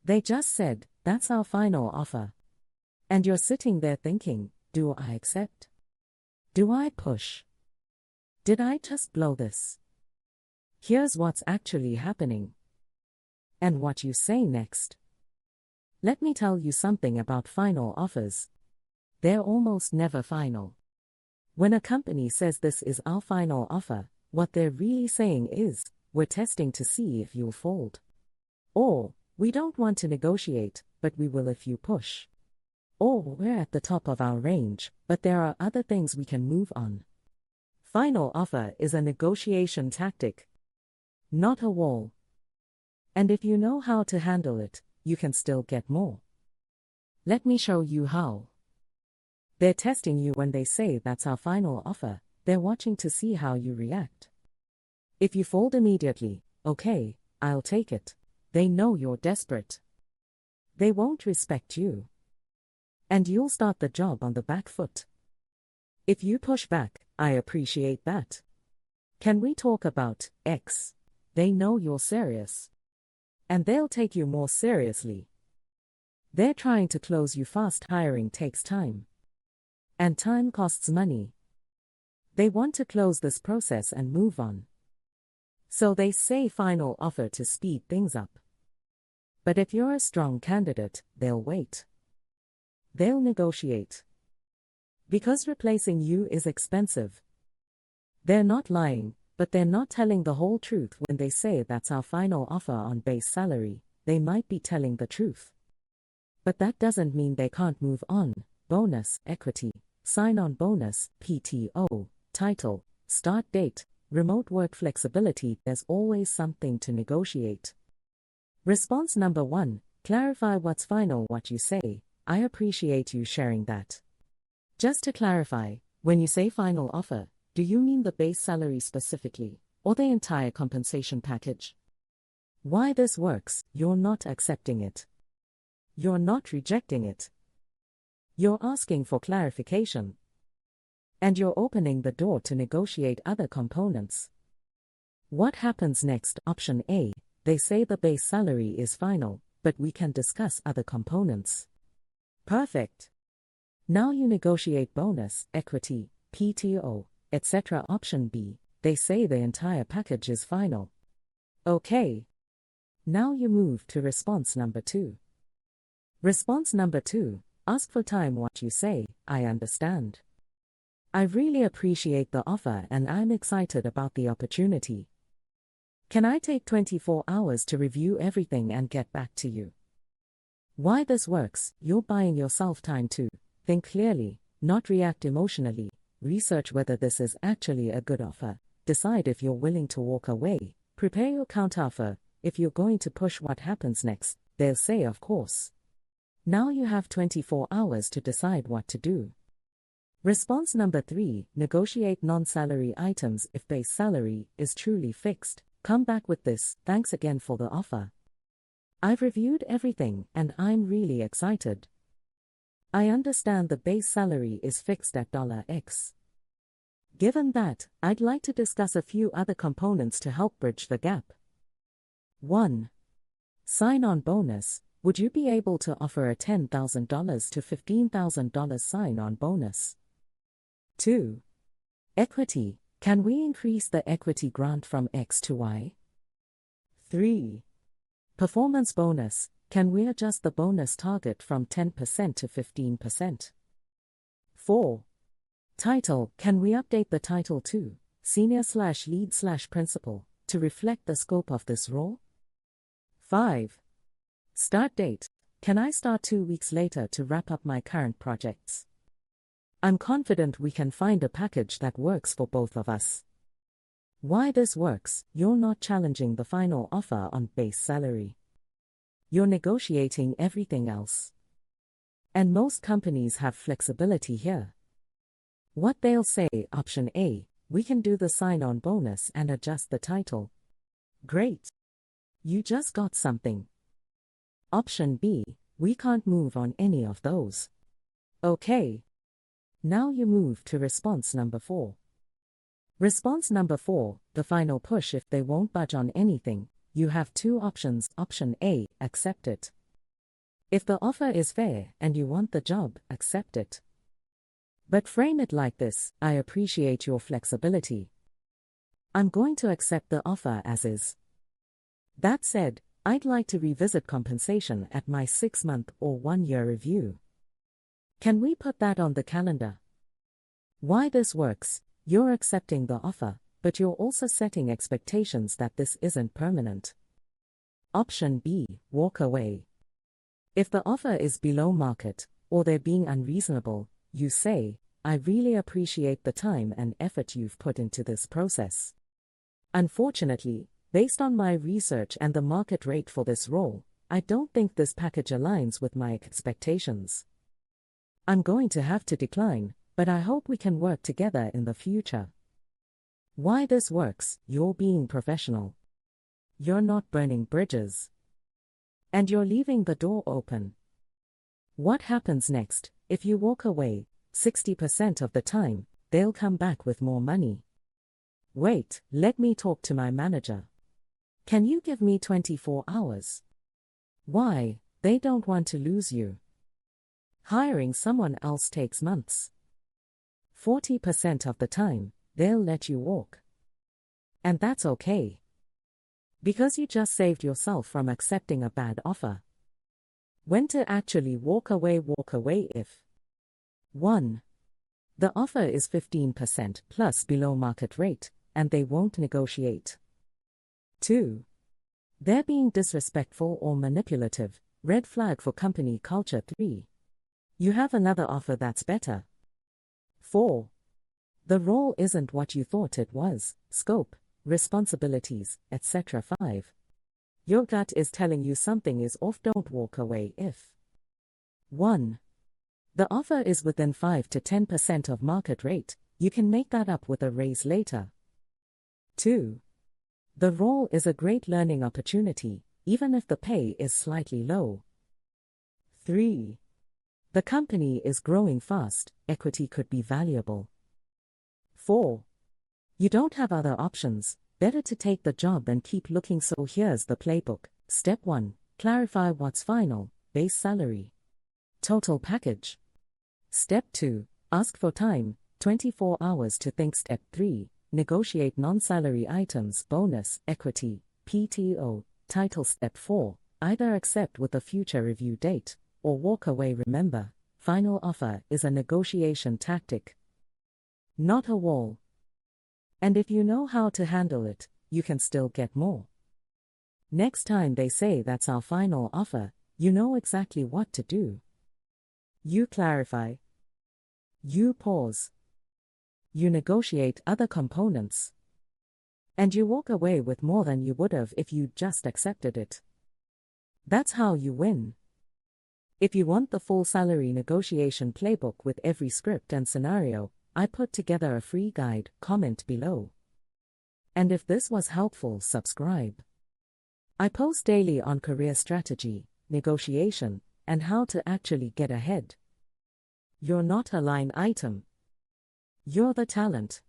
They just said, that's our final offer. And you're sitting there thinking, do I accept? Do I push? Did I just blow this? Here's what's actually happening. And what you say next. Let me tell you something about final offers. They're almost never final. When a company says this is our final offer, what they're really saying is, we're testing to see if you'll fold. Or, we don't want to negotiate, but we will if you push. Or, we're at the top of our range, but there are other things we can move on. Final offer is a negotiation tactic, not a wall. And if you know how to handle it, you can still get more. Let me show you how. They're testing you when they say that's our final offer. They're watching to see how you react. If you fold immediately, okay, I'll take it. They know you're desperate. They won't respect you. And you'll start the job on the back foot. If you push back, I appreciate that. Can we talk about X? They know you're serious. And they'll take you more seriously. They're trying to close you fast. Hiring takes time. And time costs money. They want to close this process and move on. So they say final offer to speed things up. But if you're a strong candidate, they'll wait. They'll negotiate. Because replacing you is expensive. They're not lying, but they're not telling the whole truth when they say that's our final offer on base salary. They might be telling the truth. But that doesn't mean they can't move on. Bonus, equity, sign-on bonus, PTO, title, start date, remote work flexibility. There's always something to negotiate. Response number 1, clarify what's final. What you say, I appreciate you sharing that. Just to clarify, when you say final offer, do you mean the base salary specifically, or the entire compensation package? Why this works, you're not accepting it. You're not rejecting it. You're asking for clarification. And you're opening the door to negotiate other components. What happens next? Option A, they say the base salary is final, but we can discuss other components. Perfect. Now you negotiate bonus, equity, PTO, etc. Option B, they say the entire package is final. Okay. Now you move to response number 2. Response number 2, ask for time. What you say, I understand. I really appreciate the offer and I'm excited about the opportunity. Can I take 24 hours to review everything and get back to you? Why this works, you're buying yourself time to think clearly, not react emotionally, research whether this is actually a good offer, decide if you're willing to walk away, prepare your counteroffer. If you're going to push, what happens next? They'll say of course. Now you have 24 hours to decide what to do. Response number 3, negotiate non-salary items. If base salary is truly fixed, come back with this, thanks again for the offer. I've reviewed everything and I'm really excited. I understand the base salary is fixed at $X. Given that, I'd like to discuss a few other components to help bridge the gap. 1. Sign-on bonus. Would you be able to offer a $10,000 to $15,000 sign-on bonus? 2. Equity. Can we increase the equity grant from X to Y? 3. Performance bonus. Can we adjust the bonus target from 10% to 15%? 4. Title. Can we update the title to senior/lead/principal to reflect the scope of this role? 5. Start date. Can I start 2 weeks later to wrap up my current projects? I'm confident we can find a package that works for both of us. Why this works, you're not challenging the final offer on base salary. You're negotiating everything else. And most companies have flexibility here. What they'll say, option A, we can do the sign-on bonus and adjust the title. Great. You just got something. Option B, we can't move on any of those. Okay. Now you move to response number 4. Response number 4, the final push. If they won't budge on anything, you have 2 options. Option A, accept it. If the offer is fair and you want the job, accept it. But frame it like this: I appreciate your flexibility. I'm going to accept the offer as is. That said, I'd like to revisit compensation at my 6-month or 1-year review. Can we put that on the calendar? Why this works: you're accepting the offer, but you're also setting expectations that this isn't permanent. Option B, walk away. If the offer is below market, or they're being unreasonable, you say, I really appreciate the time and effort you've put into this process. Unfortunately, based on my research and the market rate for this role, I don't think this package aligns with my expectations. I'm going to have to decline, but I hope we can work together in the future. Why this works: you're being professional. You're not burning bridges. And you're leaving the door open. What happens next? If you walk away, 60% of the time, they'll come back with more money. Wait, let me talk to my manager. Can you give me 24 hours? Why? They don't want to lose you. Hiring someone else takes months. 40% of the time, they'll let you walk. And that's okay. Because you just saved yourself from accepting a bad offer. When to actually walk away if 1. The offer is 15% plus below market rate, and they won't negotiate. 2. They're being disrespectful or manipulative, red flag for company culture. 3. You have another offer that's better. 4. The role isn't what you thought it was, scope, responsibilities, etc. 5. Your gut is telling you something is off. Don't walk away if 1. The offer is within 5 to 10% of market rate, you can make that up with a raise later. 2. The role is a great learning opportunity, even if the pay is slightly low. 3. The company is growing fast, equity could be valuable. 4. You don't have other options, better to take the job and keep looking. So here's the playbook. Step 1. Clarify what's final: base salary, total package. Step 2. Ask for time, 24 hours to think. Step 3. Negotiate non-salary items: bonus, equity, PTO, title. Step 4. Either accept with a future review date, or walk away. Remember, final offer is a negotiation tactic, not a wall. And if you know how to handle it, you can still get more. Next time they say that's our final offer, you know exactly what to do. You clarify. You pause. You negotiate other components. And you walk away with more than you would have if you just accepted it. That's how you win. If you want the full salary negotiation playbook with every script and scenario, I put together a free guide. Comment below. And if this was helpful, subscribe. I post daily on career strategy, negotiation, and how to actually get ahead. You're not a line item. You're the talent.